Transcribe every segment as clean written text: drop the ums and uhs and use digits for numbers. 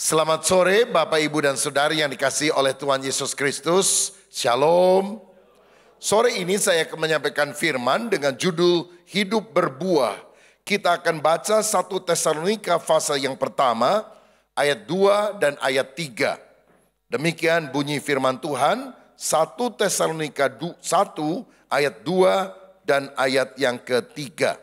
Selamat sore Bapak, Ibu, dan Saudari yang dikasihi oleh Tuhan Yesus Kristus. Shalom. Sore ini saya akan menyampaikan firman dengan judul Hidup Berbuah. Kita akan baca 1 Tesalonika pasal yang pertama, ayat 2 dan ayat 3. Demikian bunyi firman Tuhan, 1 Tesalonika 1 ayat 2 dan ayat yang ketiga.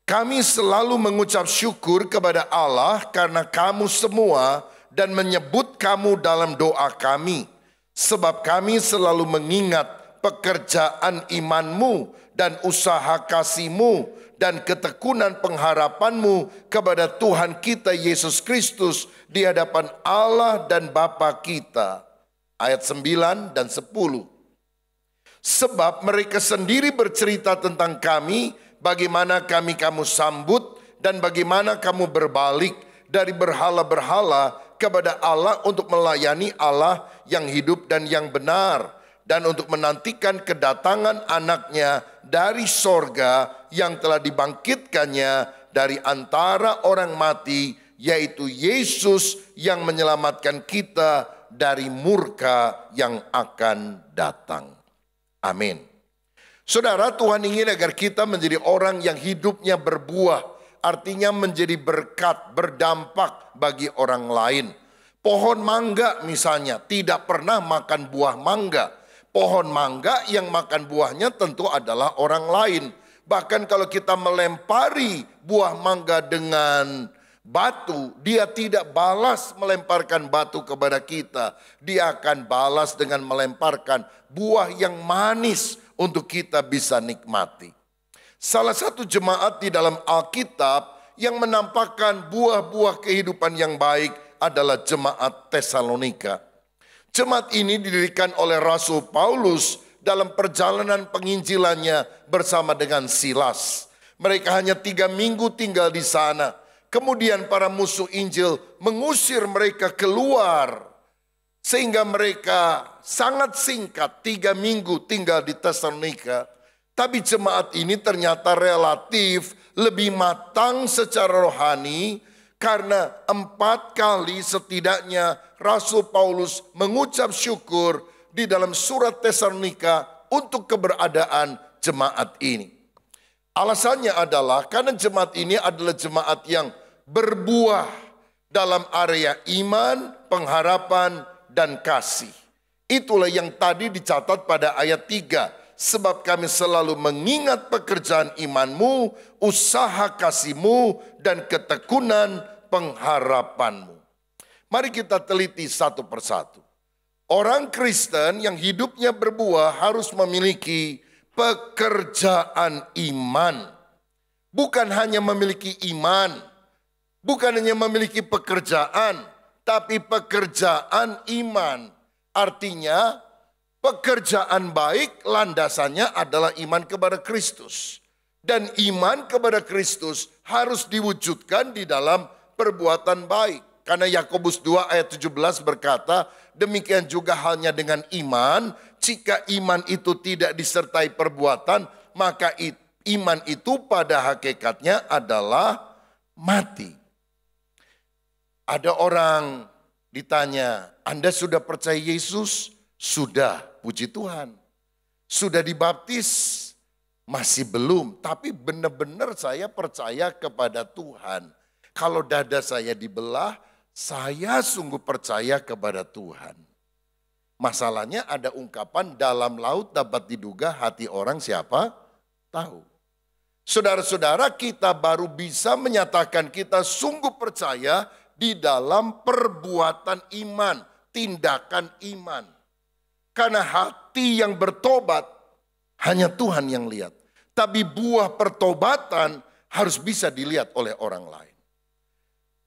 Kami selalu mengucap syukur kepada Allah karena kamu semua dan menyebut kamu dalam doa kami. Sebab kami selalu mengingat pekerjaan imanmu dan usaha kasihmu dan ketekunan pengharapanmu kepada Tuhan kita Yesus Kristus di hadapan Allah dan Bapa kita. Ayat 9 dan 10. Sebab mereka sendiri bercerita tentang kami, bagaimana kami kamu sambut dan bagaimana kamu berbalik dari berhala-berhala kepada Allah untuk melayani Allah yang hidup dan yang benar, dan untuk menantikan kedatangan anaknya dari sorga yang telah dibangkitkannya dari antara orang mati, yaitu Yesus yang menyelamatkan kita dari murka yang akan datang. Amin. Saudara, Tuhan ingin agar kita menjadi orang yang hidupnya berbuah, artinya menjadi berkat, berdampak bagi orang lain. Pohon mangga misalnya tidak pernah makan buah mangga. Pohon mangga yang makan buahnya tentu adalah orang lain. Bahkan kalau kita melempari buah mangga dengan batu, dia tidak balas melemparkan batu kepada kita. Dia akan balas dengan melemparkan buah yang manis untuk kita bisa nikmati. Salah satu jemaat di dalam Alkitab yang menampakkan buah-buah kehidupan yang baik adalah jemaat Tesalonika. Jemaat ini didirikan oleh Rasul Paulus dalam perjalanan penginjilannya bersama dengan Silas. Mereka hanya 3 minggu tinggal di sana. Kemudian para musuh Injil mengusir mereka keluar. Sehingga mereka sangat singkat 3 minggu tinggal di Tesalonika. Tapi jemaat ini ternyata relatif lebih matang secara rohani. Karena 4 kali setidaknya Rasul Paulus mengucap syukur di dalam surat Tesalonika untuk keberadaan jemaat ini. Alasannya adalah karena jemaat ini adalah jemaat yang berbuah dalam area iman, pengharapan, dan kasih. Itulah yang tadi dicatat pada ayat 3. Sebab kami selalu mengingat pekerjaan imanmu, usaha kasihmu, dan ketekunan pengharapanmu. Mari kita teliti satu persatu. Orang Kristen yang hidupnya berbuah harus memiliki pekerjaan iman. Bukan hanya memiliki iman, bukan hanya memiliki pekerjaan, tapi pekerjaan iman. Artinya pekerjaan baik landasannya adalah iman kepada Kristus. Dan iman kepada Kristus harus diwujudkan di dalam perbuatan baik. Karena Yakobus 2 ayat 17 berkata, demikian juga halnya dengan iman, jika iman itu tidak disertai perbuatan, maka iman itu pada hakikatnya adalah mati. Ada orang ditanya, Anda sudah percaya Yesus? Sudah, puji Tuhan. Sudah dibaptis? Masih belum, tapi benar-benar saya percaya kepada Tuhan. Kalau dada saya dibelah, saya sungguh percaya kepada Tuhan. Masalahnya ada ungkapan dalam laut dapat diduga hati orang siapa? Tahu. Saudara-saudara, kita baru bisa menyatakan kita sungguh percaya di dalam perbuatan iman, tindakan iman. Karena hati yang bertobat hanya Tuhan yang lihat. Tapi buah pertobatan harus bisa dilihat oleh orang lain.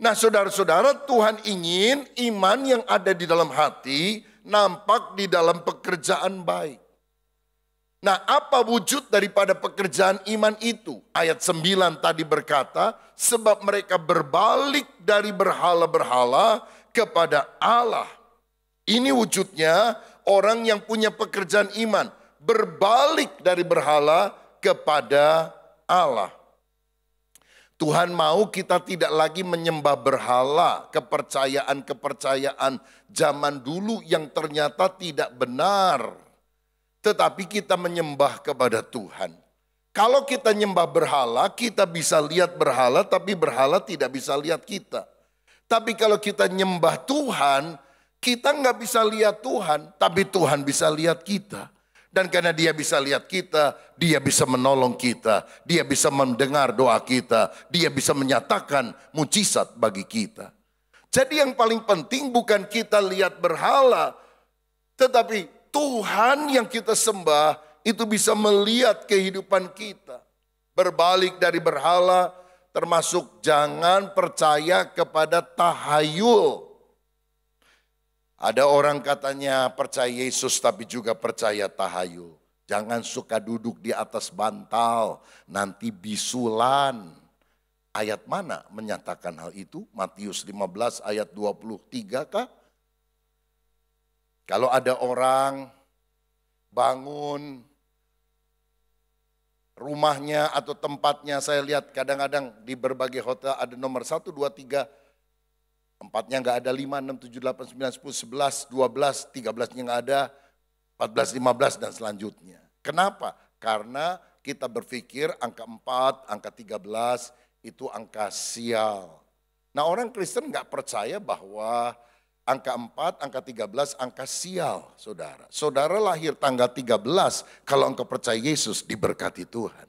Nah saudara-saudara, Tuhan ingin iman yang ada di dalam hati nampak di dalam pekerjaan baik. Nah apa wujud daripada pekerjaan iman itu? Ayat 9 tadi berkata, sebab mereka berbalik dari berhala-berhala kepada Allah. Ini wujudnya orang yang punya pekerjaan iman. Berbalik dari berhala kepada Allah. Tuhan mau kita tidak lagi menyembah berhala, kepercayaan-kepercayaan zaman dulu yang ternyata tidak benar. Tetapi kita menyembah kepada Tuhan. Kalau kita nyembah berhala, kita bisa lihat berhala, tapi berhala tidak bisa lihat kita. Tapi kalau kita nyembah Tuhan, kita nggak bisa lihat Tuhan, tapi Tuhan bisa lihat kita. Dan karena dia bisa lihat kita, dia bisa menolong kita, dia bisa mendengar doa kita, dia bisa menyatakan mujizat bagi kita. Jadi yang paling penting bukan kita lihat berhala, tetapi Tuhan yang kita sembah itu bisa melihat kehidupan kita. Berbalik dari berhala, termasuk jangan percaya kepada tahayul. Ada orang katanya percaya Yesus tapi juga percaya tahayul. Jangan suka duduk di atas bantal, nanti bisulan. Ayat mana menyatakan hal itu? Matius 15 ayat 23 kah? Kalau ada orang bangun rumahnya atau tempatnya, saya lihat kadang-kadang di berbagai hotel ada nomor 1, 2, 3, empatnya nggak ada, 5, 6, 7, 8, 9, 10, 11, 12, 13-nya nggak ada, 14, 15 dan selanjutnya. Kenapa? Karena kita berpikir angka 4, angka 13 itu angka sial. Nah orang Kristen nggak percaya bahwa angka 4, angka 13, angka sial saudara. Saudara lahir tanggal 13, kalau engkau percaya Yesus diberkati Tuhan.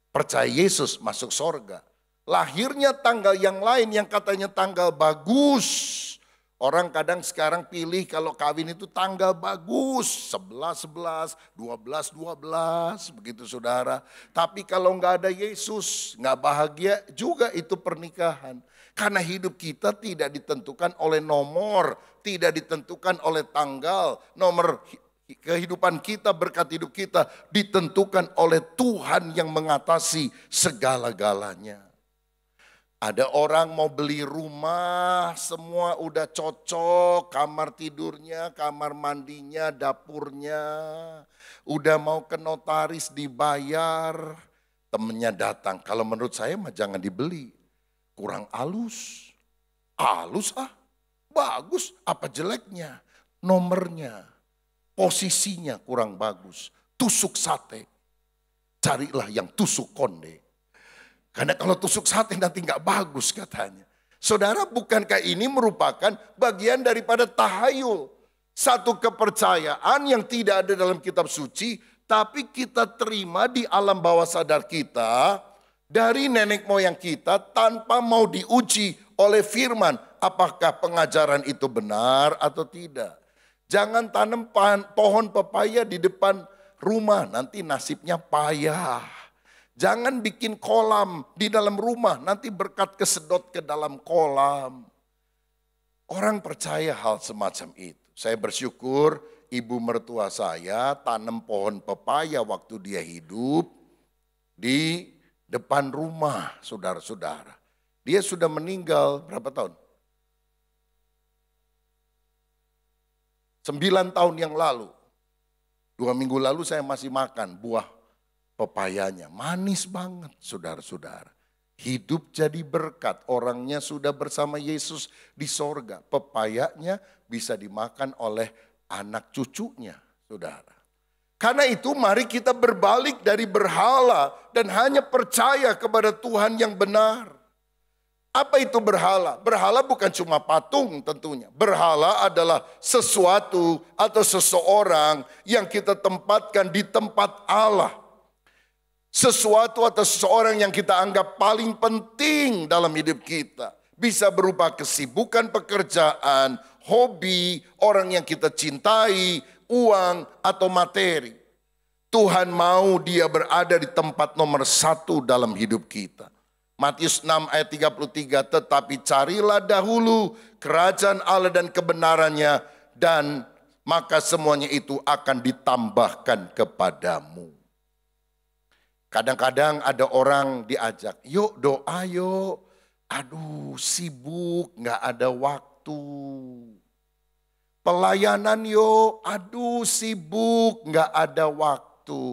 Percaya Yesus masuk sorga. Lahirnya tanggal yang lain yang katanya tanggal bagus. Orang kadang sekarang pilih kalau kawin itu tanggal bagus. 11, 11, 12, 12 begitu saudara. Tapi kalau nggak ada Yesus nggak bahagia juga itu pernikahan. Karena hidup kita tidak ditentukan oleh nomor. Tidak ditentukan oleh tanggal. Nomor kehidupan kita, berkat hidup kita ditentukan oleh Tuhan yang mengatasi segala-galanya. Ada orang mau beli rumah, semua udah cocok, kamar tidurnya, kamar mandinya, dapurnya. Udah mau ke notaris dibayar, temennya datang. Kalau menurut saya mah jangan dibeli, kurang halus. Halus bagus, apa jeleknya? Nomornya, posisinya kurang bagus. Tusuk sate, carilah yang tusuk konde. Karena kalau tusuk sate nanti nggak bagus katanya. Saudara, bukankah ini merupakan bagian daripada tahayul? Satu kepercayaan yang tidak ada dalam kitab suci, tapi kita terima di alam bawah sadar kita, dari nenek moyang kita tanpa mau diuji oleh firman. Apakah pengajaran itu benar atau tidak? Jangan tanam pohon pepaya di depan rumah, nanti nasibnya payah. Jangan bikin kolam di dalam rumah, nanti berkat kesedot ke dalam kolam. Orang percaya hal semacam itu. Saya bersyukur ibu mertua saya tanam pohon pepaya waktu dia hidup di depan rumah, saudara-saudara. Dia sudah meninggal berapa tahun? 9 tahun yang lalu. 2 minggu lalu saya masih makan buah pepayanya, manis banget saudara-saudara. Hidup jadi berkat, orangnya sudah bersama Yesus di sorga. Pepayanya bisa dimakan oleh anak cucunya saudara. Karena itu mari kita berbalik dari berhala dan hanya percaya kepada Tuhan yang benar. Apa itu berhala? Berhala bukan cuma patung tentunya. Berhala adalah sesuatu atau seseorang yang kita tempatkan di tempat Allah. Sesuatu atau seseorang yang kita anggap paling penting dalam hidup kita. Bisa berupa kesibukan pekerjaan, hobi, orang yang kita cintai, uang atau materi. Tuhan mau dia berada di tempat nomor 1 dalam hidup kita. Matius 6 ayat 33, tetapi carilah dahulu kerajaan Allah dan kebenarannya, dan maka semuanya itu akan ditambahkan kepadamu. Kadang-kadang ada orang diajak, yuk doa yuk. Aduh sibuk gak ada waktu. Pelayanan yuk, aduh sibuk gak ada waktu.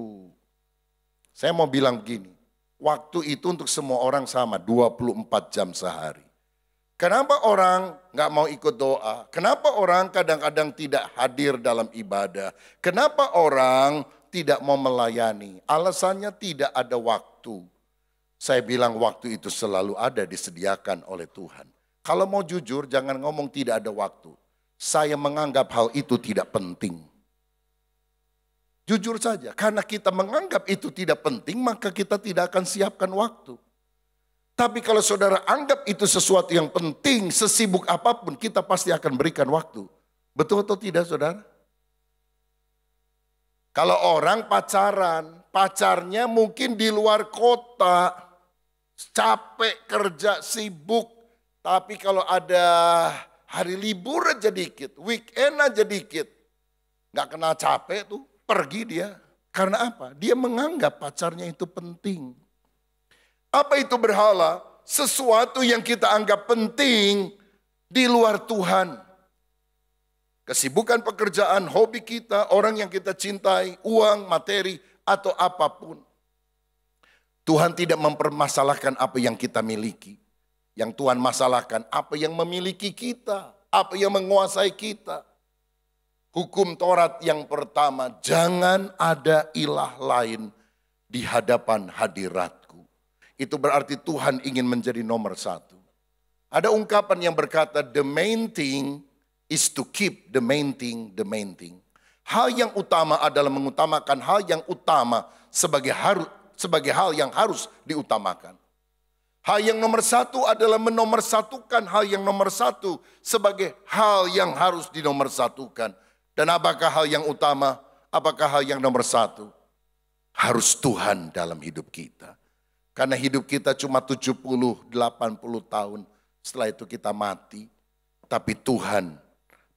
Saya mau bilang begini, Waktu itu untuk semua orang sama, 24 jam sehari. Kenapa orang nggak mau ikut doa? Kenapa orang kadang-kadang tidak hadir dalam ibadah? Kenapa orang tidak mau melayani? Alasannya tidak ada waktu. Saya bilang waktu itu selalu ada disediakan oleh Tuhan. Kalau mau jujur jangan ngomong tidak ada waktu. Saya menganggap hal itu tidak penting. Jujur saja, karena kita menganggap itu tidak penting maka kita tidak akan siapkan waktu. Tapi kalau saudara anggap itu sesuatu yang penting, sesibuk apapun kita pasti akan berikan waktu. Betul atau tidak saudara? Kalau orang pacaran, pacarnya mungkin di luar kota, capek kerja, sibuk. Tapi kalau ada hari libur aja dikit, weekend aja dikit, gak kenal capek tuh, pergi dia. Karena apa? Dia menganggap pacarnya itu penting. Apa itu berhala? Sesuatu yang kita anggap penting di luar Tuhan. Kesibukan pekerjaan, hobi kita, orang yang kita cintai, uang, materi, atau apapun. Tuhan tidak mempermasalahkan apa yang kita miliki. Yang Tuhan masalahkan apa yang memiliki kita, apa yang menguasai kita. Hukum Taurat yang pertama, jangan ada ilah lain di hadapan hadiratku. Itu berarti Tuhan ingin menjadi nomor satu. Ada ungkapan yang berkata, the main thing is to keep the main thing, the main thing. Hal yang utama adalah mengutamakan hal yang utama sebagai hal yang harus diutamakan. Hal yang nomor satu adalah menomorsatukan hal yang nomor satu sebagai hal yang harus dinomorsatukan. Dan apakah hal yang utama? Apakah hal yang nomor satu? Harus Tuhan dalam hidup kita. Karena hidup kita cuma 70, 80 tahun. Setelah itu kita mati. Tapi Tuhan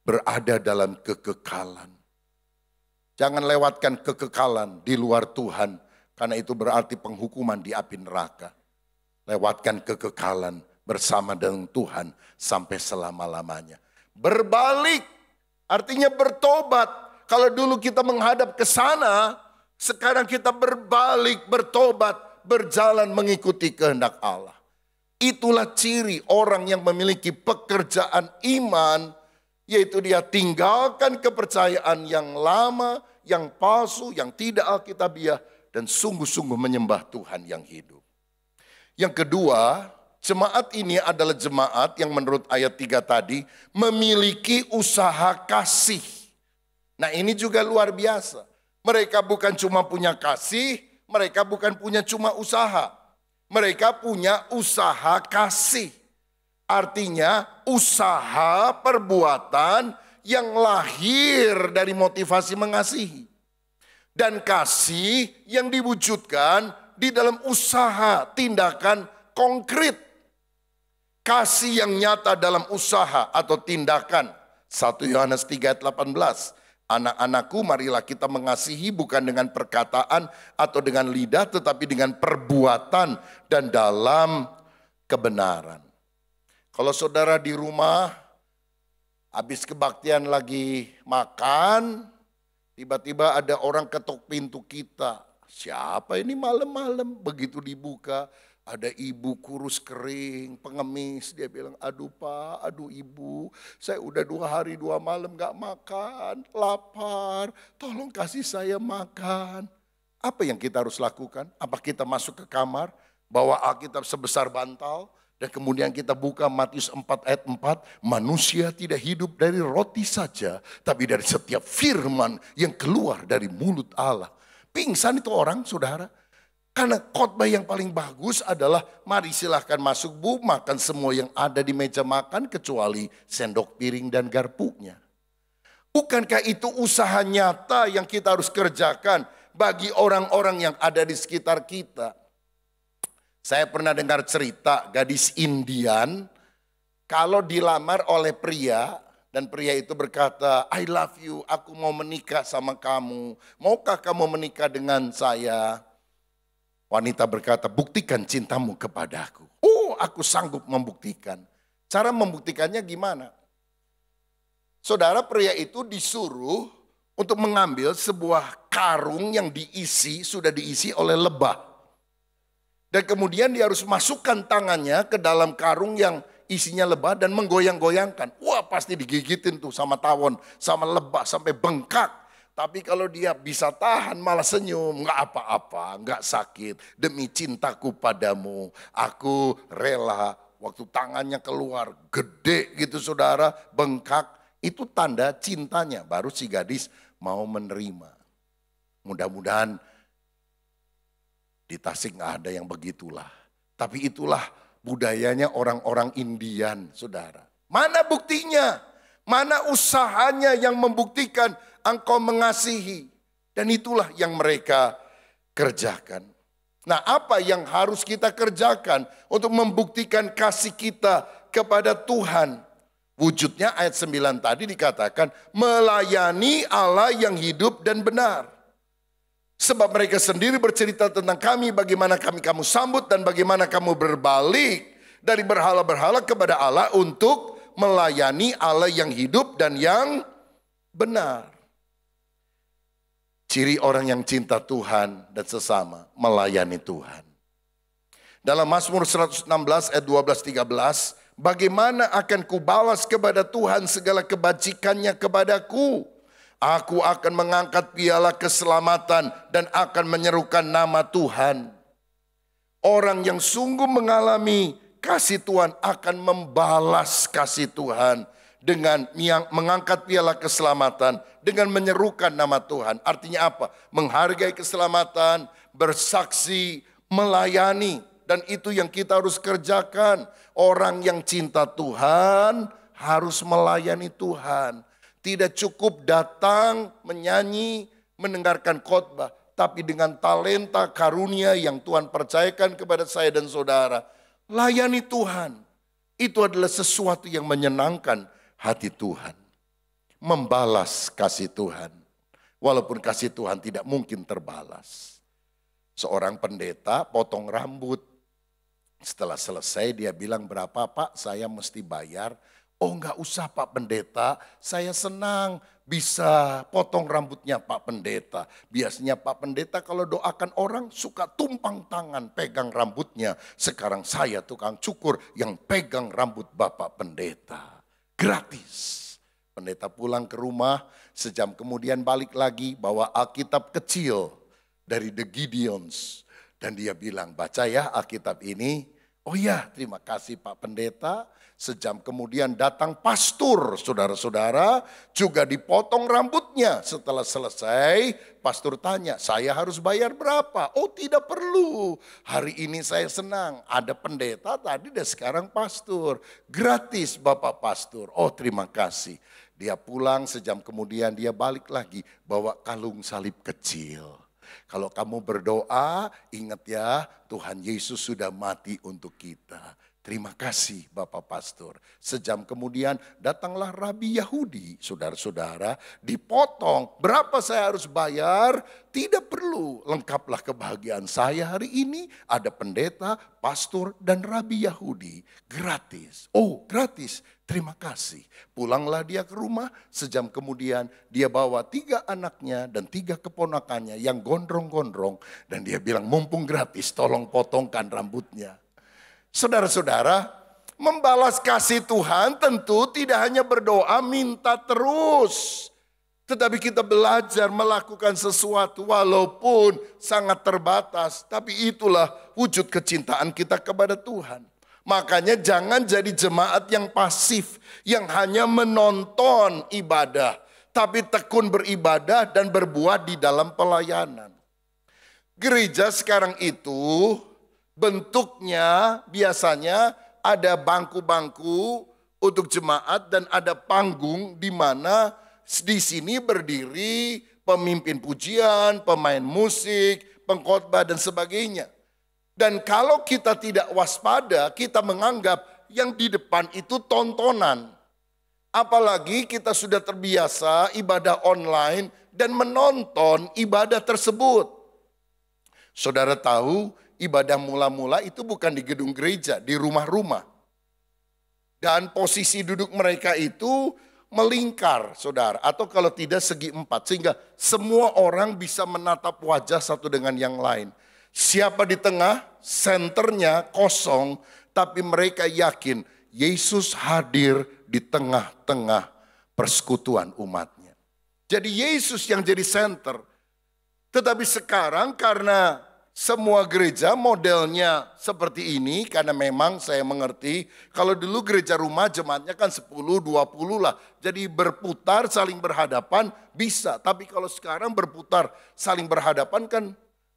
berada dalam kekekalan. Jangan lewatkan kekekalan di luar Tuhan. Karena itu berarti penghukuman di api neraka. Lewatkan kekekalan bersama dengan Tuhan sampai selama-lamanya. Berbalik artinya bertobat. Kalau dulu kita menghadap ke sana, sekarang kita berbalik, bertobat. Berjalan mengikuti kehendak Allah. Itulah ciri orang yang memiliki pekerjaan iman, yaitu dia tinggalkan kepercayaan yang lama, yang palsu, yang tidak alkitabiah, dan sungguh-sungguh menyembah Tuhan yang hidup. Yang kedua, jemaat ini adalah jemaat yang menurut ayat 3 tadi memiliki usaha kasih. Nah ini juga luar biasa. Mereka bukan cuma punya kasih, mereka bukan punya cuma usaha. Mereka punya usaha kasih. Artinya usaha perbuatan yang lahir dari motivasi mengasihi. Dan kasih yang diwujudkan di dalam usaha, tindakan konkret. Kasih yang nyata dalam usaha atau tindakan. 1 Yohanes 3 ayat 18. Anak-anakku, marilah kita mengasihi bukan dengan perkataan atau dengan lidah, tetapi dengan perbuatan dan dalam kebenaran. Kalau saudara di rumah, habis kebaktian lagi makan, tiba-tiba ada orang ketok pintu kita. Siapa ini malam-malam? Begitu dibuka, ada ibu kurus kering, pengemis. Dia bilang, aduh pak, aduh ibu, saya udah 2 hari 2 malam gak makan, lapar, tolong kasih saya makan. Apa yang kita harus lakukan? Apa kita masuk ke kamar, bawa Alkitab sebesar bantal, dan kemudian kita buka Matius 4 ayat 4, manusia tidak hidup dari roti saja, tapi dari setiap firman yang keluar dari mulut Allah. Pingsan itu orang, saudara. Karena khotbah yang paling bagus adalah mari silahkan masuk bu, makan semua yang ada di meja makan kecuali sendok piring dan garpunya. Bukankah itu usaha nyata yang kita harus kerjakan bagi orang-orang yang ada di sekitar kita? Saya pernah dengar cerita gadis Indian kalau dilamar oleh pria dan pria itu berkata, I love you, aku mau menikah sama kamu. Maukah kamu menikah dengan saya? Wanita berkata, buktikan cintamu kepadaku. Oh, aku sanggup membuktikan. Cara membuktikannya gimana? Saudara, pria itu disuruh untuk mengambil sebuah karung yang sudah diisi oleh lebah. Dan kemudian dia harus masukkan tangannya ke dalam karung yang isinya lebah dan menggoyang-goyangkan. Wah, pasti digigitin tuh sama tawon, sama lebah sampai bengkak. Tapi kalau dia bisa tahan malah senyum, nggak apa-apa, nggak sakit. Demi cintaku padamu, aku rela. Waktu tangannya keluar gede gitu saudara, bengkak. Itu tanda cintanya, baru si gadis mau menerima. Mudah-mudahan di Tasik nggak ada yang begitulah. Tapi itulah budayanya orang-orang Indian, saudara. Mana buktinya? Mana usahanya yang membuktikan engkau mengasihi? Dan itulah yang mereka kerjakan. Nah, apa yang harus kita kerjakan untuk membuktikan kasih kita kepada Tuhan? Wujudnya ayat 9 tadi dikatakan melayani Allah yang hidup dan benar. Sebab mereka sendiri bercerita tentang kami, bagaimana kami kamu sambut dan bagaimana kamu berbalik dari berhala-berhala kepada Allah untuk melayani Allah yang hidup dan yang benar. Ciri orang yang cinta Tuhan dan sesama, melayani Tuhan. Dalam Mazmur 116 ayat 12-13, bagaimana akan kubalas kepada Tuhan segala kebajikannya kepadaku? Aku akan mengangkat piala keselamatan dan akan menyerukan nama Tuhan. Orang yang sungguh mengalami kasih Tuhan akan membalas kasih Tuhan dengan mengangkat piala keselamatan, dengan menyerukan nama Tuhan. Artinya apa? Menghargai keselamatan, bersaksi, melayani. Dan itu yang kita harus kerjakan. Orang yang cinta Tuhan harus melayani Tuhan. Tidak cukup datang, menyanyi, mendengarkan khotbah. Tapi dengan talenta karunia yang Tuhan percayakan kepada saya dan saudara. Layani Tuhan. Itu adalah sesuatu yang menyenangkan hati Tuhan. Membalas kasih Tuhan. Walaupun kasih Tuhan tidak mungkin terbalas. Seorang pendeta potong rambut. Setelah selesai dia bilang, berapa Pak saya mesti bayar? Oh enggak usah Pak Pendeta, saya senang bisa potong rambutnya Pak Pendeta. Biasanya Pak Pendeta kalau doakan orang suka tumpang tangan pegang rambutnya. Sekarang saya tukang cukur yang pegang rambut Bapak Pendeta. Gratis. Pendeta pulang ke rumah, sejam kemudian balik lagi bawa Alkitab kecil dari The Gideons. Dan dia bilang, baca ya Alkitab ini. Oh ya, terima kasih Pak Pendeta. Sejam kemudian datang pastor, saudara-saudara, juga dipotong rambutnya. Setelah selesai, pastor tanya, saya harus bayar berapa? Oh tidak perlu, hari ini saya senang. Ada pendeta tadi dan sekarang pastor. Gratis Bapak Pastor. Oh terima kasih. Dia pulang, sejam kemudian dia balik lagi, bawa kalung salib kecil. Kalau kamu berdoa, ingat ya, Tuhan Yesus sudah mati untuk kita. Terima kasih Bapak Pastor. Sejam kemudian datanglah Rabi Yahudi, saudara-saudara, dipotong. Berapa saya harus bayar? Tidak perlu, lengkaplah kebahagiaan saya hari ini. Ada pendeta, pastor, dan Rabi Yahudi. Gratis. Oh gratis, terima kasih. Pulanglah dia ke rumah, sejam kemudian dia bawa 3 anaknya dan 3 keponakannya yang gondrong-gondrong. Dan dia bilang mumpung gratis, tolong potongkan rambutnya. Saudara-saudara, membalas kasih Tuhan tentu tidak hanya berdoa minta terus. Tetapi kita belajar melakukan sesuatu walaupun sangat terbatas. Tapi itulah wujud kecintaan kita kepada Tuhan. Makanya jangan jadi jemaat yang pasif, yang hanya menonton ibadah. Tapi tekun beribadah dan berbuat di dalam pelayanan. Gereja sekarang itu bentuknya biasanya ada bangku-bangku untuk jemaat dan ada panggung di mana di sini berdiri pemimpin pujian, pemain musik, pengkhotbah dan sebagainya. Dan kalau kita tidak waspada, kita menganggap yang di depan itu tontonan. Apalagi kita sudah terbiasa ibadah online dan menonton ibadah tersebut. Saudara tahu, ibadah mula-mula itu bukan di gedung gereja, di rumah-rumah. Dan posisi duduk mereka itu melingkar, saudara. Atau kalau tidak segi 4, sehingga semua orang bisa menatap wajah satu dengan yang lain. Siapa di tengah? Senternya kosong, tapi mereka yakin Yesus hadir di tengah-tengah persekutuan umatnya. Jadi Yesus yang jadi senter. Tetapi sekarang karena semua gereja modelnya seperti ini, karena memang saya mengerti kalau dulu gereja rumah jemaatnya kan 10-20 lah. Jadi berputar saling berhadapan bisa, tapi kalau sekarang berputar saling berhadapan kan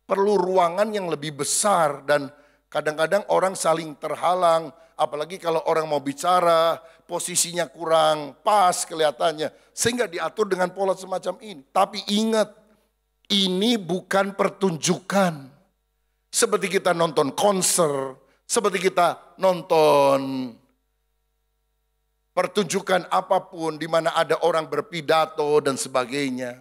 perlu ruangan yang lebih besar dan kadang-kadang orang saling terhalang. Apalagi kalau orang mau bicara posisinya kurang pas kelihatannya, sehingga diatur dengan pola semacam ini. Tapi ingat, ini bukan pertunjukan. Seperti kita nonton konser, seperti kita nonton pertunjukan apapun di mana ada orang berpidato dan sebagainya.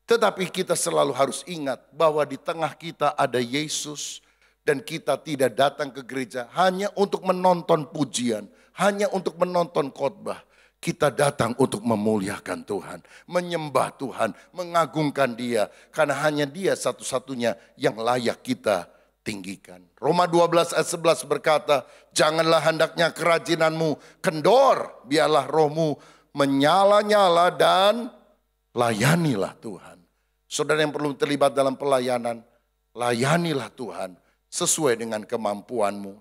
Tetapi kita selalu harus ingat bahwa di tengah kita ada Yesus dan kita tidak datang ke gereja hanya untuk menonton pujian, hanya untuk menonton khotbah. Kita datang untuk memuliakan Tuhan, menyembah Tuhan, mengagungkan Dia. Karena hanya Dia satu-satunya yang layak kita tinggikan. Roma 12 ayat 11 berkata, janganlah hendaknya kerajinanmu kendor, biarlah rohmu menyala-nyala dan layanilah Tuhan. Saudara yang perlu terlibat dalam pelayanan, layanilah Tuhan sesuai dengan kemampuanmu.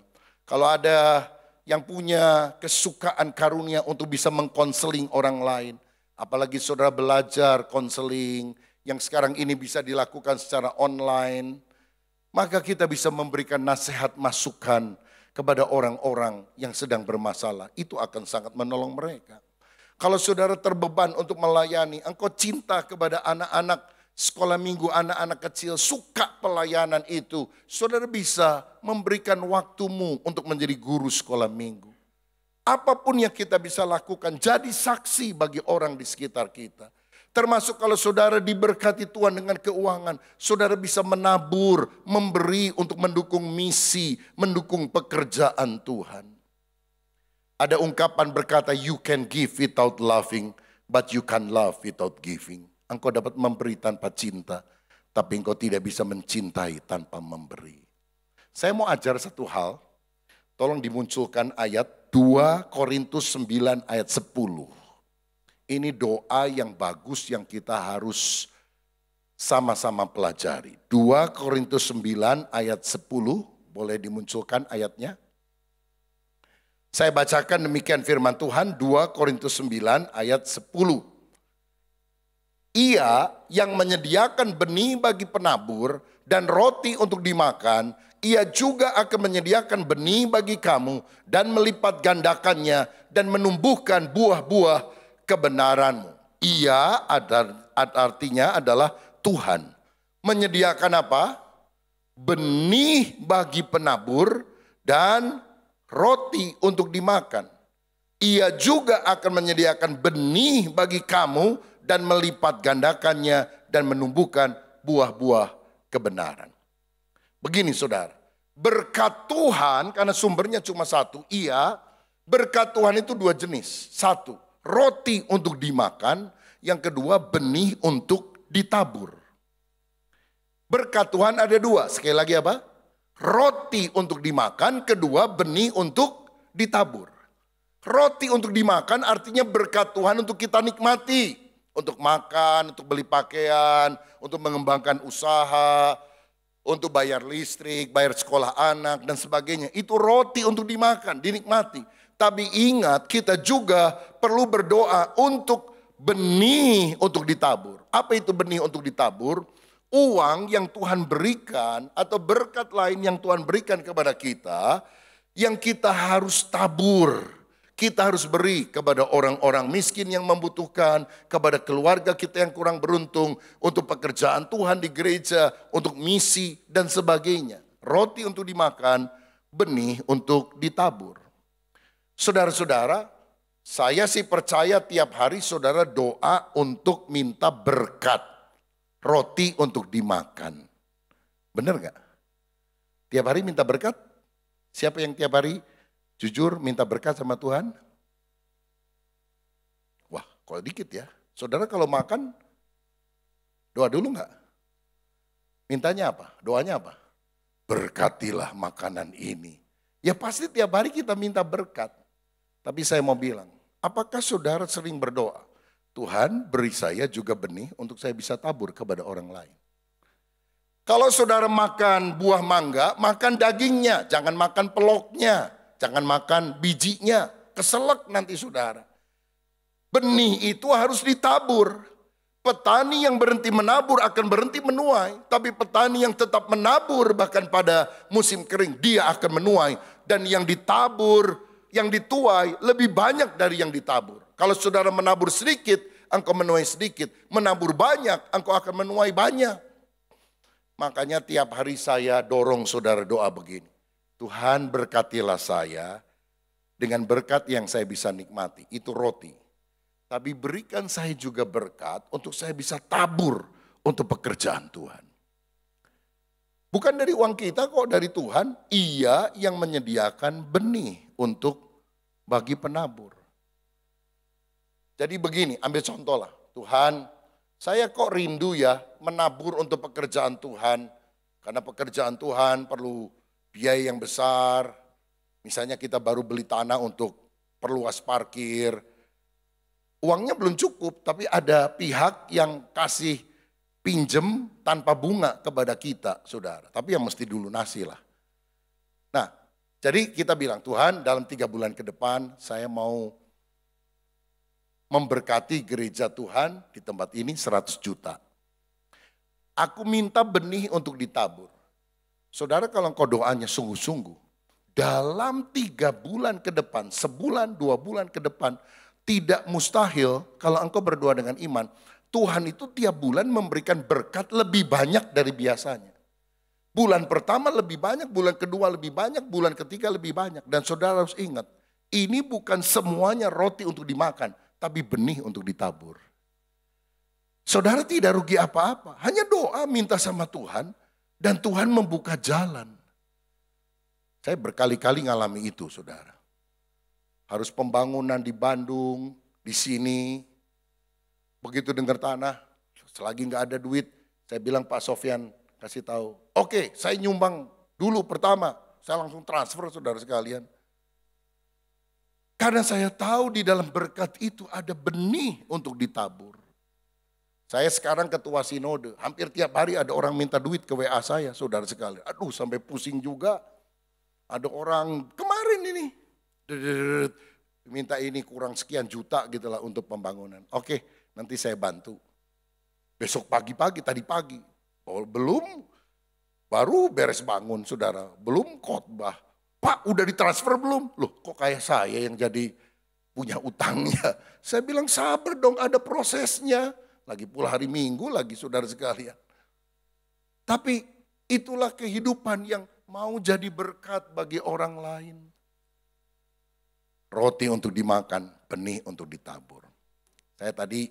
Kalau ada yang punya kesukaan karunia untuk bisa mengkonseling orang lain. Apalagi saudara belajar konseling yang sekarang ini bisa dilakukan secara online. Maka kita bisa memberikan nasihat masukan kepada orang-orang yang sedang bermasalah. Itu akan sangat menolong mereka. Kalau saudara terbeban untuk melayani, engkau cinta kepada anak-anak sekolah minggu, anak-anak kecil, suka pelayanan itu. Saudara bisa memberikan waktumu untuk menjadi guru sekolah minggu. Apapun yang kita bisa lakukan, jadi saksi bagi orang di sekitar kita. Termasuk kalau saudara diberkati Tuhan dengan keuangan, saudara bisa menabur, memberi untuk mendukung misi, mendukung pekerjaan Tuhan. Ada ungkapan berkata, you can give without loving, but you can love without giving. Engkau dapat memberi tanpa cinta, tapi engkau tidak bisa mencintai tanpa memberi. Saya mau ajar satu hal, tolong dimunculkan ayat 2 Korintus 9 ayat 10. Ini doa yang bagus yang kita harus sama-sama pelajari. 2 Korintus 9 ayat 10, boleh dimunculkan ayatnya? Saya bacakan demikian firman Tuhan, 2 Korintus 9 ayat 10. Ia yang menyediakan benih bagi penabur dan roti untuk dimakan, ia juga akan menyediakan benih bagi kamu dan melipat gandakannya dan menumbuhkan buah-buah kebenaranmu. Ia artinya adalah Tuhan. Menyediakan apa? Benih bagi penabur dan roti untuk dimakan. Ia juga akan menyediakan benih bagi kamu dan melipat gandakannya dan menumbuhkan buah-buah kebenaran. Begini saudara, berkat Tuhan karena sumbernya cuma satu, berkat Tuhan itu dua jenis. Satu, roti untuk dimakan, yang kedua benih untuk ditabur. Berkat Tuhan ada dua, sekali lagi apa? Roti untuk dimakan, kedua benih untuk ditabur. Roti untuk dimakan artinya berkat Tuhan untuk kita nikmati. Untuk makan, untuk beli pakaian, untuk mengembangkan usaha, untuk bayar listrik, bayar sekolah anak dan sebagainya. Itu roti untuk dimakan, dinikmati. Tapi ingat kita juga perlu berdoa untuk benih untuk ditabur. Apa itu benih untuk ditabur? Uang yang Tuhan berikan atau berkat lain yang Tuhan berikan kepada kita, yang kita harus tabur. Kita harus beri kepada orang-orang miskin yang membutuhkan, kepada keluarga kita yang kurang beruntung, untuk pekerjaan Tuhan di gereja, untuk misi dan sebagainya. Roti untuk dimakan, benih untuk ditabur. Saudara-saudara, saya sih percaya tiap hari saudara doa untuk minta berkat. Roti untuk dimakan. Benar gak? Tiap hari minta berkat? Siapa yang tiap hari jujur minta berkat sama Tuhan? Wah, kalau dikit ya. Saudara kalau makan, doa dulu enggak? Mintanya apa? Doanya apa? Berkatilah makanan ini. Ya pasti tiap hari kita minta berkat. Tapi saya mau bilang, apakah saudara sering berdoa? Tuhan beri saya juga benih untuk saya bisa tabur kepada orang lain. Kalau saudara makan buah mangga, makan dagingnya, jangan makan peloknya, jangan makan bijinya, keselak nanti saudara. Benih itu harus ditabur. Petani yang berhenti menabur akan berhenti menuai. Tapi petani yang tetap menabur bahkan pada musim kering dia akan menuai. Dan yang ditabur, yang dituai lebih banyak dari yang ditabur. Kalau saudara menabur sedikit, engkau menuai sedikit. Menabur banyak, engkau akan menuai banyak. Makanya tiap hari saya dorong saudara doa begini. Tuhan berkatilah saya dengan berkat yang saya bisa nikmati. Itu roti. Tapi berikan saya juga berkat untuk saya bisa tabur untuk pekerjaan Tuhan. Bukan dari uang kita kok, dari Tuhan. Ia yang menyediakan benih untuk bagi penabur. Jadi begini, ambil contoh lah. Tuhan, saya kok rindu ya menabur untuk pekerjaan Tuhan. Karena pekerjaan Tuhan perlu biaya yang besar. Misalnya kita baru beli tanah untuk perluas parkir. Uangnya belum cukup, tapi ada pihak yang kasih pinjem tanpa bunga kepada kita, saudara. Tapi yang mesti dulu nasi lah. Nah, jadi kita bilang, Tuhan dalam 3 bulan ke depan saya mau memberkati gereja Tuhan di tempat ini 100 juta. Aku minta benih untuk ditabur. Saudara kalau engkau doanya sungguh-sungguh, dalam 3 bulan ke depan, sebulan, 2 bulan ke depan, tidak mustahil kalau engkau berdoa dengan iman. Tuhan itu tiap bulan memberikan berkat lebih banyak dari biasanya. Bulan pertama lebih banyak, bulan kedua lebih banyak, bulan ketiga lebih banyak. Dan saudara harus ingat, ini bukan semuanya roti untuk dimakan, tapi benih untuk ditabur. Saudara tidak rugi apa-apa, hanya doa minta sama Tuhan dan Tuhan membuka jalan. Saya berkali-kali ngalami itu saudara. Harus pembangunan di Bandung, di sini. Begitu dengar tanah, selagi nggak ada duit, saya bilang Pak Sofyan kasih tahu. Oke, saya nyumbang dulu pertama, saya langsung transfer saudara sekalian. Karena saya tahu di dalam berkat itu ada benih untuk ditabur. Saya sekarang ketua sinode, hampir tiap hari ada orang minta duit ke WA saya saudara sekalian. Aduh sampai pusing juga. Ada orang kemarin ini. Minta ini kurang sekian juta gitu lah untuk pembangunan. Oke, nanti saya bantu. Besok pagi-pagi, tadi pagi. Belum, baru beres bangun saudara. Belum khotbah. Pak udah ditransfer belum? Loh kok kayak saya yang jadi punya utangnya. Saya bilang sabar dong ada prosesnya. Lagi pula hari Minggu lagi saudara sekalian. Tapi itulah kehidupan yang mau jadi berkat bagi orang lain. Roti untuk dimakan, benih untuk ditabur. Saya tadi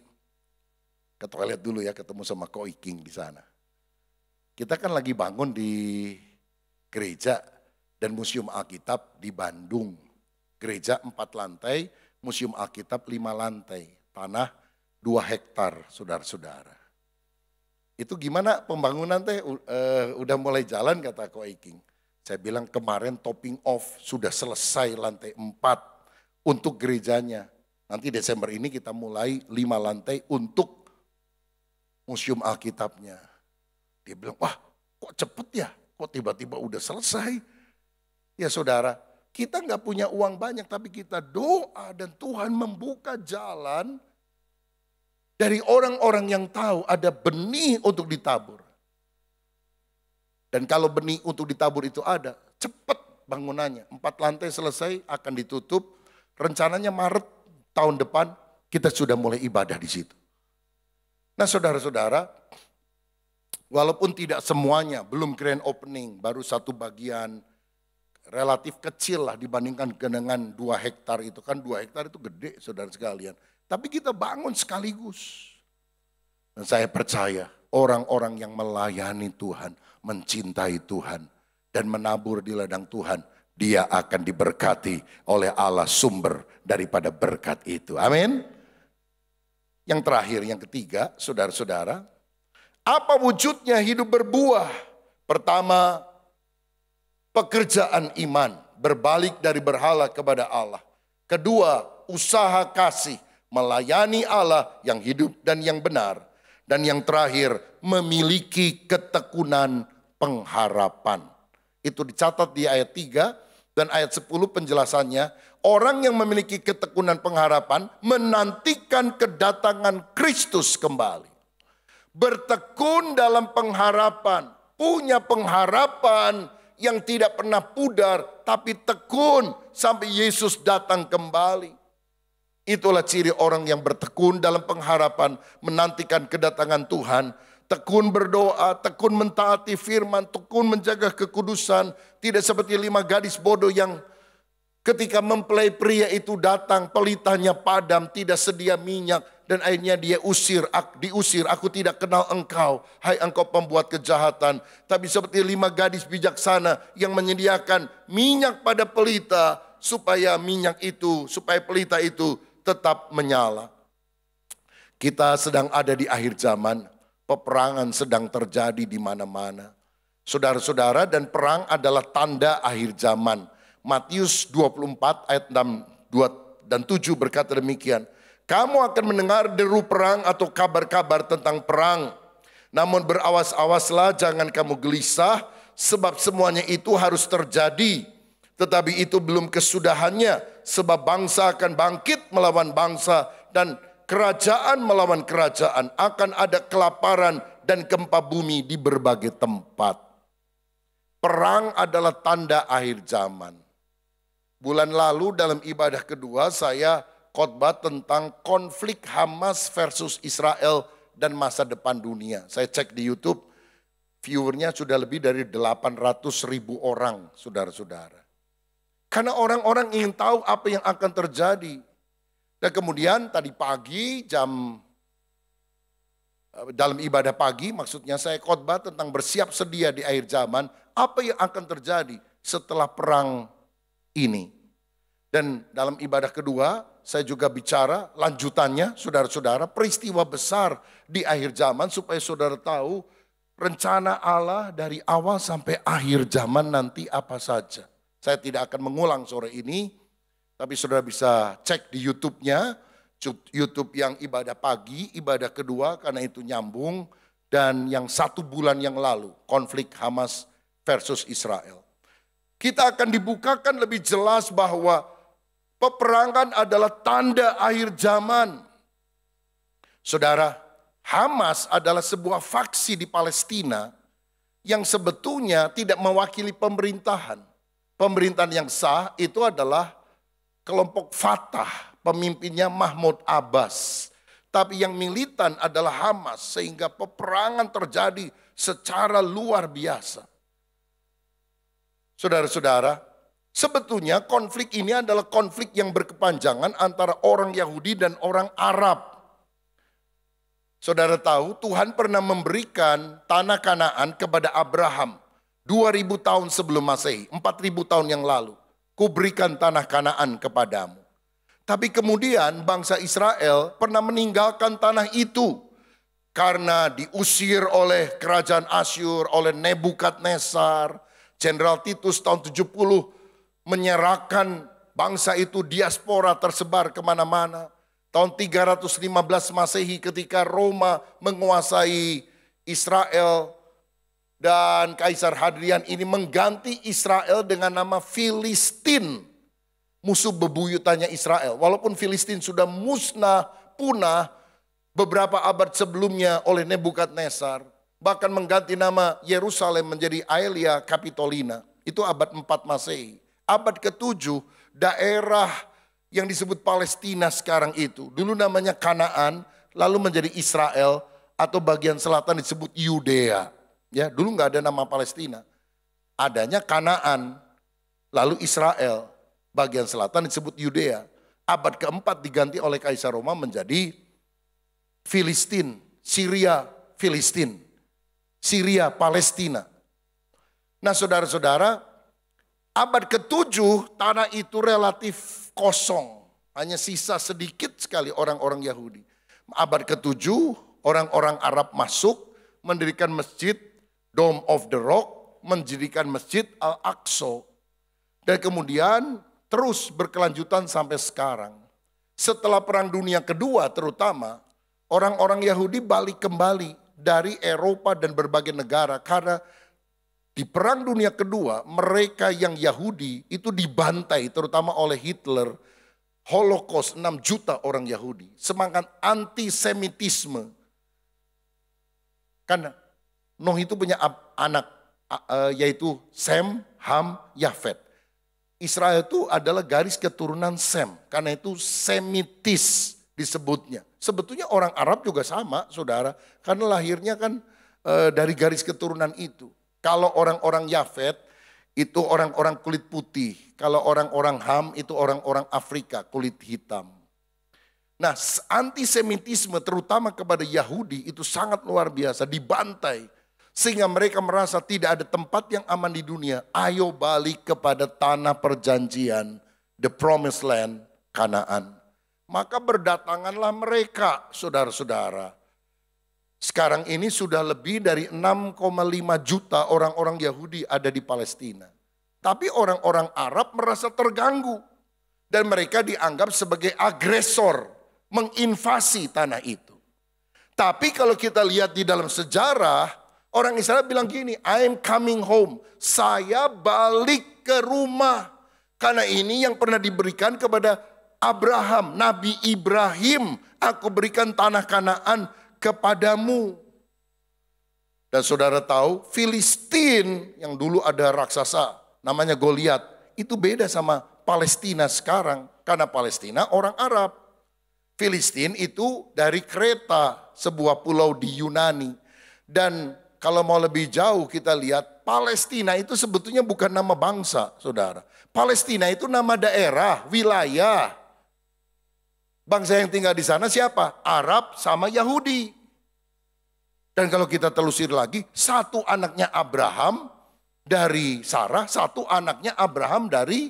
ke toilet dulu ya, ketemu sama Ko Iking di sana. Kita kan lagi bangun di gereja dan Museum Alkitab di Bandung. Gereja 4 lantai, Museum Alkitab 5 lantai. Tanah 2 hektar, saudara-saudara. Itu gimana pembangunan teh? Udah mulai jalan kata Ko Iking. Saya bilang kemarin topping off, sudah selesai lantai 4. Untuk gerejanya. Nanti Desember ini kita mulai 5 lantai untuk Museum Alkitabnya. Dia bilang, wah kok cepet ya? Kok tiba-tiba udah selesai? Ya saudara, kita nggak punya uang banyak tapi kita doa dan Tuhan membuka jalan dari orang-orang yang tahu ada benih untuk ditabur. Dan kalau benih untuk ditabur itu ada, cepat bangunannya. 4 lantai selesai akan ditutup. Rencananya Maret tahun depan kita sudah mulai ibadah di situ. Nah saudara-saudara, walaupun tidak semuanya, belum grand opening, baru satu bagian relatif kecil lah dibandingkan dengan 2 hektar itu. Kan 2 hektar itu gede saudara sekalian. Tapi kita bangun sekaligus. Dan saya percaya orang-orang yang melayani Tuhan, mencintai Tuhan, dan menabur di ladang Tuhan, dia akan diberkati oleh Allah sumber daripada berkat itu. Amin. Yang terakhir, yang ketiga, saudara-saudara, Apa wujudnya hidup berbuah? Pertama, pekerjaan iman, berbalik dari berhala kepada Allah. Kedua, usaha kasih, melayani Allah yang hidup dan yang benar. Dan yang terakhir, memiliki ketekunan pengharapan. Itu dicatat di ayat 3 dan ayat 10 penjelasannya. Orang yang memiliki ketekunan pengharapan menantikan kedatangan Kristus kembali. Bertekun dalam pengharapan, punya pengharapan yang tidak pernah pudar, tapi tekun sampai Yesus datang kembali. Itulah ciri orang yang bertekun dalam pengharapan, menantikan kedatangan Tuhan. Tekun berdoa, tekun mentaati firman, tekun menjaga kekudusan. Tidak seperti 5 gadis bodoh yang ketika mempelai pria itu datang, pelitanya padam, tidak sedia minyak. Dan akhirnya dia diusir, aku tidak kenal engkau, hai engkau pembuat kejahatan. Tapi seperti 5 gadis bijaksana yang menyediakan minyak pada pelita, supaya pelita itu tetap menyala. Kita sedang ada di akhir zaman, peperangan sedang terjadi di mana-mana. Saudara-saudara, dan perang adalah tanda akhir zaman. Matius 24 ayat 6 dan 7 berkata demikian. Kamu akan mendengar deru perang atau kabar-kabar tentang perang. Namun berawas-awaslah, jangan kamu gelisah, sebab semuanya itu harus terjadi. Tetapi itu belum kesudahannya, sebab bangsa akan bangkit melawan bangsa dan kerajaan melawan kerajaan. Akan ada kelaparan dan gempa bumi di berbagai tempat. Perang adalah tanda akhir zaman. Bulan lalu dalam ibadah kedua saya khotbah tentang konflik Hamas versus Israel dan masa depan dunia. Saya cek di YouTube, viewernya sudah lebih dari 800.000 orang, saudara-saudara. Karena orang-orang ingin tahu apa yang akan terjadi. Dan kemudian tadi pagi dalam ibadah pagi, maksudnya saya khotbah tentang bersiap sedia di akhir zaman, apa yang akan terjadi setelah perang ini. Dan dalam ibadah kedua, saya juga bicara lanjutannya, saudara-saudara, peristiwa besar di akhir zaman supaya saudara tahu rencana Allah dari awal sampai akhir zaman nanti apa saja. Saya tidak akan mengulang sore ini, tapi saudara bisa cek di YouTube-nya, YouTube yang ibadah pagi, ibadah kedua karena itu nyambung, dan yang 1 bulan yang lalu, konflik Hamas versus Israel. Kita akan dibukakan lebih jelas bahwa peperangan adalah tanda akhir zaman. Saudara, Hamas adalah sebuah faksi di Palestina yang sebetulnya tidak mewakili pemerintahan. Pemerintahan yang sah itu adalah kelompok Fatah, pemimpinnya Mahmud Abbas. Tapi yang militan adalah Hamas, sehingga peperangan terjadi secara luar biasa. Saudara-saudara, sebetulnya konflik ini adalah konflik yang berkepanjangan antara orang Yahudi dan orang Arab. Saudara tahu Tuhan pernah memberikan tanah Kanaan kepada Abraham 2000 tahun sebelum Masehi, 4000 tahun yang lalu. Kuberikan tanah Kanaan kepadamu. Tapi kemudian bangsa Israel pernah meninggalkan tanah itu karena diusir oleh kerajaan Asyur, oleh Nebukadnezar. Jenderal Titus tahun 70 menyerahkan bangsa itu diaspora tersebar kemana-mana. Tahun 315 Masehi ketika Roma menguasai Israel dan Kaisar Hadrian ini mengganti Israel dengan nama Filistin. Musuh bebuyutannya Israel. Walaupun Filistin sudah musnah, punah beberapa abad sebelumnya oleh Nebukadnezar. Bahkan mengganti nama Yerusalem menjadi Aelia Capitolina. Itu abad 4 Masehi. Abad ke-7 daerah yang disebut Palestina sekarang itu. Dulu namanya Kanaan, lalu menjadi Israel atau bagian selatan disebut Yudea. Ya, dulu nggak ada nama Palestina. Adanya Kanaan, lalu Israel, bagian selatan disebut Yudea. Abad ke-4 diganti oleh Kaisar Roma menjadi Filistin, Syria, Filistin, Syria, Palestina. Nah saudara-saudara, abad ke-7 tanah itu relatif kosong. Hanya sisa sedikit sekali orang-orang Yahudi. Abad ke-7 orang-orang Arab masuk, mendirikan masjid Dome of the Rock, mendirikan masjid Al-Aqsa. Dan kemudian terus berkelanjutan sampai sekarang. Setelah Perang Dunia Kedua terutama, orang-orang Yahudi balik kembali dari Eropa dan berbagai negara. Karena di Perang Dunia Kedua, mereka yang Yahudi itu dibantai terutama oleh Hitler. Holocaust 6 juta orang Yahudi. Semangat antisemitisme. Karena Nuh itu punya anak yaitu Sem, Ham, Yafet. Israel itu adalah garis keturunan Sem. Karena itu Semitis disebutnya. Sebetulnya orang Arab juga sama, saudara. Karena lahirnya kan dari garis keturunan itu. Kalau orang-orang Yafet itu orang-orang kulit putih. Kalau orang-orang Ham itu orang-orang Afrika kulit hitam. Nah, antisemitisme terutama kepada Yahudi itu sangat luar biasa, dibantai. Sehingga mereka merasa tidak ada tempat yang aman di dunia. Ayo balik kepada tanah perjanjian, the promised land, Kanaan. Maka berdatanganlah mereka, saudara-saudara. Sekarang ini sudah lebih dari 6,5 juta orang-orang Yahudi ada di Palestina. Tapi orang-orang Arab merasa terganggu. Dan mereka dianggap sebagai agresor, menginvasi tanah itu. Tapi kalau kita lihat di dalam sejarah, orang Israel bilang gini, I am coming home. Saya balik ke rumah. Karena ini yang pernah diberikan kepada Abraham, Nabi Ibrahim. Aku berikan tanah Kanaan kepadamu. Dan saudara tahu, Filistin yang dulu ada raksasa namanya Goliat, itu beda sama Palestina sekarang. Karena Palestina orang Arab. Filistin itu dari Kreta, sebuah pulau di Yunani. Dan kalau mau lebih jauh kita lihat, Palestina itu sebetulnya bukan nama bangsa, saudara. Palestina itu nama daerah, wilayah. Bangsa yang tinggal di sana siapa? Arab sama Yahudi. Dan kalau kita telusuri lagi, satu anaknya Abraham dari Sarah, satu anaknya Abraham dari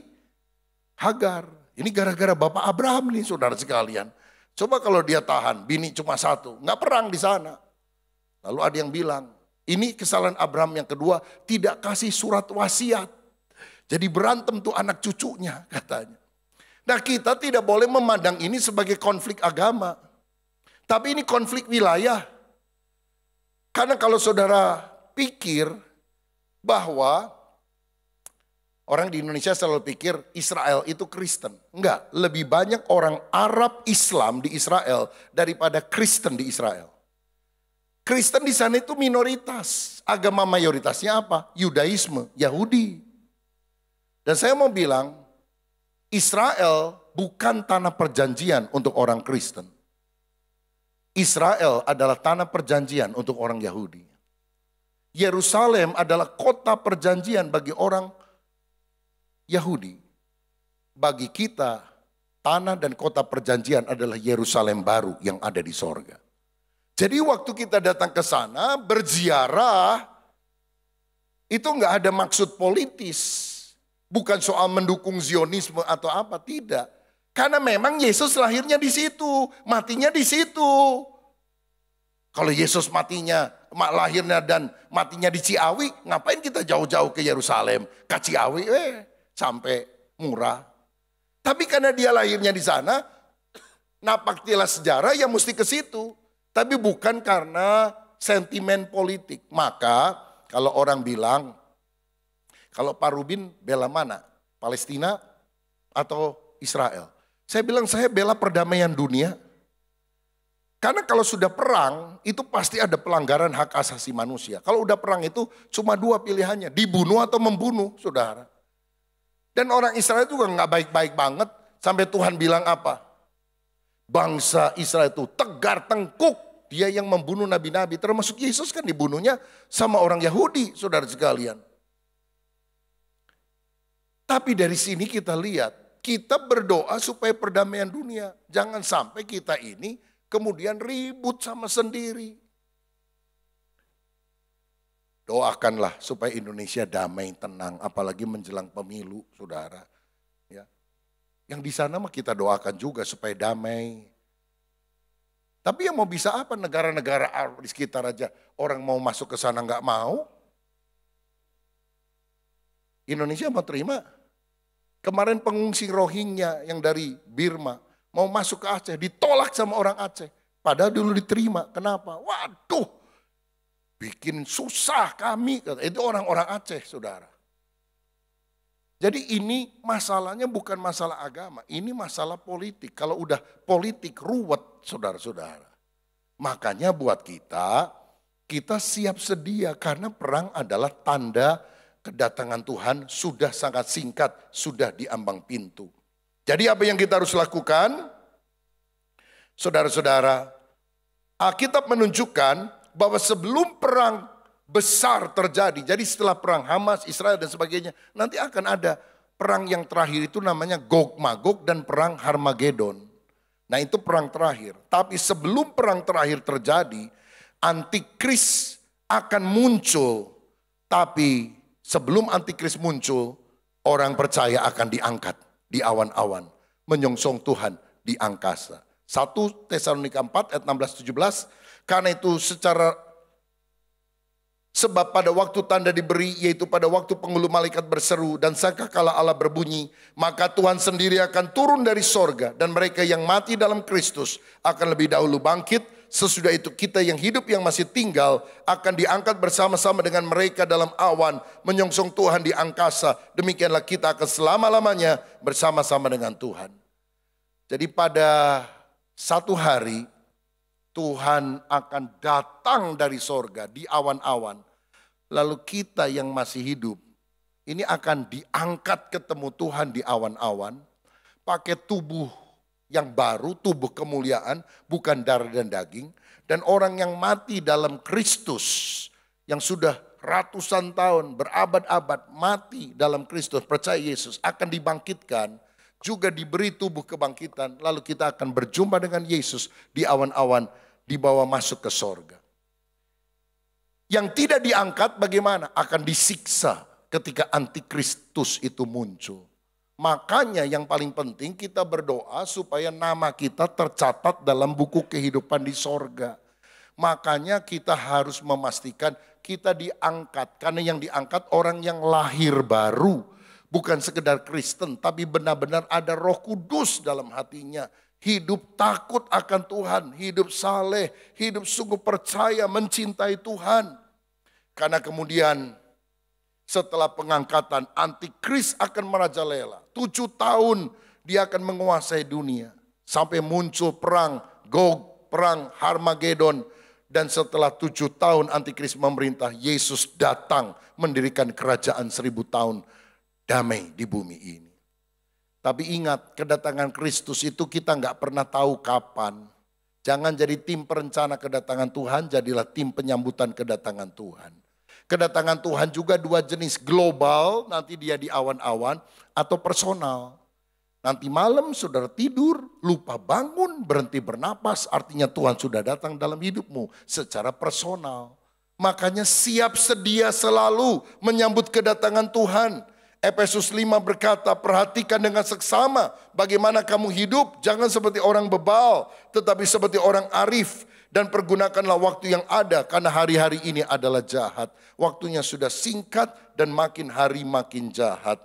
Hagar. Ini gara-gara bapak Abraham nih, saudara sekalian. Coba kalau dia tahan, bini cuma satu, nggak perang di sana. Lalu ada yang bilang, ini kesalahan Abraham yang kedua, tidak kasih surat wasiat. Jadi berantem tuh anak cucunya katanya. Nah, kita tidak boleh memandang ini sebagai konflik agama. Tapi ini konflik wilayah. Karena kalau saudara pikir bahwa orang di Indonesia selalu pikir Israel itu Kristen. Enggak, lebih banyak orang Arab Islam di Israel daripada Kristen di Israel. Kristen di sana itu minoritas. Agama mayoritasnya apa? Yudaisme, Yahudi. Dan saya mau bilang, Israel bukan tanah perjanjian untuk orang Kristen. Israel adalah tanah perjanjian untuk orang Yahudi. Yerusalem adalah kota perjanjian bagi orang Yahudi. Bagi kita, tanah dan kota perjanjian adalah Yerusalem baru yang ada di sorga. Jadi waktu kita datang ke sana berziarah, itu enggak ada maksud politis. Bukan soal mendukung Zionisme atau apa, tidak. Karena memang Yesus lahirnya di situ, matinya di situ. Kalau Yesus matinya, lahirnya dan matinya di Ciawi, ngapain kita jauh-jauh ke Yerusalem? Ke Ciawi, sampai murah. Tapi karena dia lahirnya di sana, napaktilah sejarah yang mesti ke situ. Tapi bukan karena sentimen politik. Maka kalau orang bilang, kalau Pak Rubin bela mana? Palestina atau Israel? Saya bilang saya bela perdamaian dunia. Karena kalau sudah perang itu pasti ada pelanggaran hak asasi manusia. Kalau udah perang itu cuma dua pilihannya. Dibunuh atau membunuh, saudara. Dan orang Israel juga nggak baik-baik banget. Sampai Tuhan bilang apa? Bangsa Israel itu tegar tengkuk. Dia yang membunuh nabi-nabi. Termasuk Yesus kan dibunuhnya sama orang Yahudi, saudara sekalian. Tapi dari sini kita lihat, kita berdoa supaya perdamaian dunia. Jangan sampai kita ini kemudian ribut sama sendiri. Doakanlah supaya Indonesia damai, tenang, apalagi menjelang pemilu, saudara. Ya. Yang di sana mah kita doakan juga supaya damai. Tapi yang mau bisa apa negara-negara Arab di sekitar aja. Orang mau masuk ke sana nggak mau. Indonesia mau terima. Kemarin pengungsi Rohingya yang dari Birma mau masuk ke Aceh, ditolak sama orang Aceh. Padahal dulu diterima. Kenapa? Waduh, bikin susah kami. Itu orang-orang Aceh, saudara. Jadi ini masalahnya bukan masalah agama, ini masalah politik. Kalau udah politik ruwet, saudara-saudara. Makanya buat kita siap sedia karena perang adalah tanda kedatangan Tuhan sudah sangat singkat, sudah di ambang pintu. Jadi apa yang kita harus lakukan? Saudara-saudara, Alkitab menunjukkan bahwa sebelum perang besar terjadi, jadi setelah perang Hamas, Israel dan sebagainya, nanti akan ada perang yang terakhir itu namanya Gog Magog dan perang Harmagedon. Nah itu perang terakhir. Tapi sebelum perang terakhir terjadi, antikris akan muncul. Tapi sebelum antikris muncul, orang percaya akan diangkat di awan-awan, menyongsong Tuhan di angkasa. 1 Tesalonika 4 ayat 16-17, karena itu sebab pada waktu tanda diberi, yaitu pada waktu penghulu malaikat berseru dan sangkakala Allah berbunyi, maka Tuhan sendiri akan turun dari sorga dan mereka yang mati dalam Kristus akan lebih dahulu bangkit. Sesudah itu kita yang hidup yang masih tinggal akan diangkat bersama-sama dengan mereka dalam awan, menyongsong Tuhan di angkasa. Demikianlah kita akan selama-lamanya bersama-sama dengan Tuhan. Jadi pada satu hari Tuhan akan datang dari sorga di awan-awan. Lalu kita yang masih hidup ini akan diangkat ketemu Tuhan di awan-awan. Pakai tubuh yang baru, tubuh kemuliaan, bukan darah dan daging. Dan orang yang mati dalam Kristus, yang sudah ratusan tahun, berabad-abad mati dalam Kristus, percaya Yesus, akan dibangkitkan. Juga diberi tubuh kebangkitan, lalu kita akan berjumpa dengan Yesus di awan-awan, dibawa masuk ke sorga. Yang tidak diangkat bagaimana? Akan disiksa ketika antikristus itu muncul. Makanya yang paling penting kita berdoa supaya nama kita tercatat dalam buku kehidupan di sorga. Makanya kita harus memastikan kita diangkat. Karena yang diangkat orang yang lahir baru. Bukan sekedar Kristen, tapi benar-benar ada Roh Kudus dalam hatinya. Hidup takut akan Tuhan, hidup saleh, hidup sungguh percaya, mencintai Tuhan. Karena kemudian setelah pengangkatan, antikris akan merajalela. 7 tahun dia akan menguasai dunia. Sampai muncul perang Gog, perang Harmagedon. Dan setelah 7 tahun antikris memerintah, Yesus datang mendirikan kerajaan 1000 tahun. Damai di bumi ini. Tapi ingat, kedatangan Kristus itu kita nggak pernah tahu kapan. Jangan jadi tim perencana kedatangan Tuhan, jadilah tim penyambutan kedatangan Tuhan. Kedatangan Tuhan juga 2 jenis, global, nanti dia di awan-awan, atau personal. Nanti malam saudara tidur, lupa bangun, berhenti bernapas, artinya Tuhan sudah datang dalam hidupmu secara personal. Makanya siap sedia selalu menyambut kedatangan Tuhan. Efesus 5 berkata, perhatikan dengan seksama bagaimana kamu hidup. Jangan seperti orang bebal, tetapi seperti orang arif. Dan pergunakanlah waktu yang ada, karena hari-hari ini adalah jahat. Waktunya sudah singkat dan makin hari makin jahat.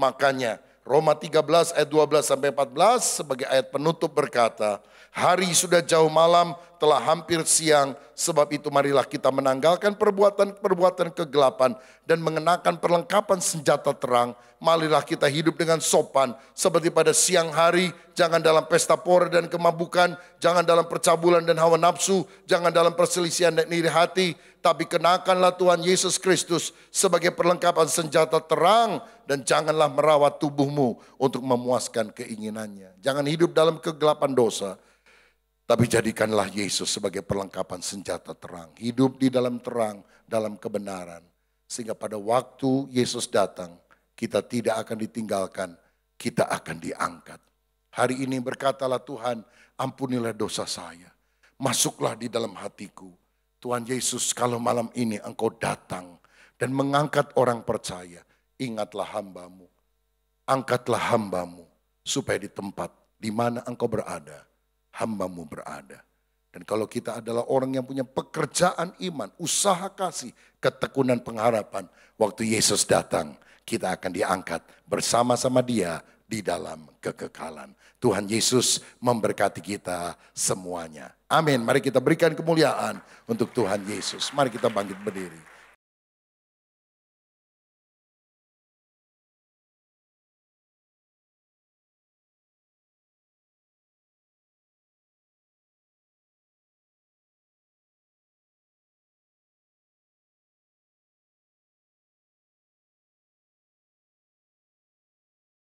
Makanya Roma 13 ayat 12-14 sebagai ayat penutup berkata, hari sudah jauh malam, telah hampir siang, sebab itu marilah kita menanggalkan perbuatan-perbuatan kegelapan dan mengenakan perlengkapan senjata terang. Marilah kita hidup dengan sopan seperti pada siang hari, jangan dalam pesta pora dan kemabukan, jangan dalam percabulan dan hawa nafsu, jangan dalam perselisihan dan iri hati, tapi kenakanlah Tuhan Yesus Kristus sebagai perlengkapan senjata terang dan janganlah merawat tubuhmu untuk memuaskan keinginannya. Jangan hidup dalam kegelapan dosa. Tapi jadikanlah Yesus sebagai perlengkapan senjata terang. Hidup di dalam terang, dalam kebenaran. Sehingga pada waktu Yesus datang, kita tidak akan ditinggalkan, kita akan diangkat. Hari ini berkatalah Tuhan, ampunilah dosa saya. Masuklah di dalam hatiku. Tuhan Yesus, kalau malam ini engkau datang dan mengangkat orang percaya, ingatlah hambamu. Angkatlah hambamu supaya di tempat di mana engkau berada, hambamu berada. Dan kalau kita adalah orang yang punya pekerjaan iman, usaha kasih, ketekunan pengharapan, waktu Yesus datang, kita akan diangkat bersama-sama Dia di dalam kekekalan. Tuhan Yesus memberkati kita semuanya. Amin. Mari kita berikan kemuliaan untuk Tuhan Yesus. Mari kita bangkit berdiri.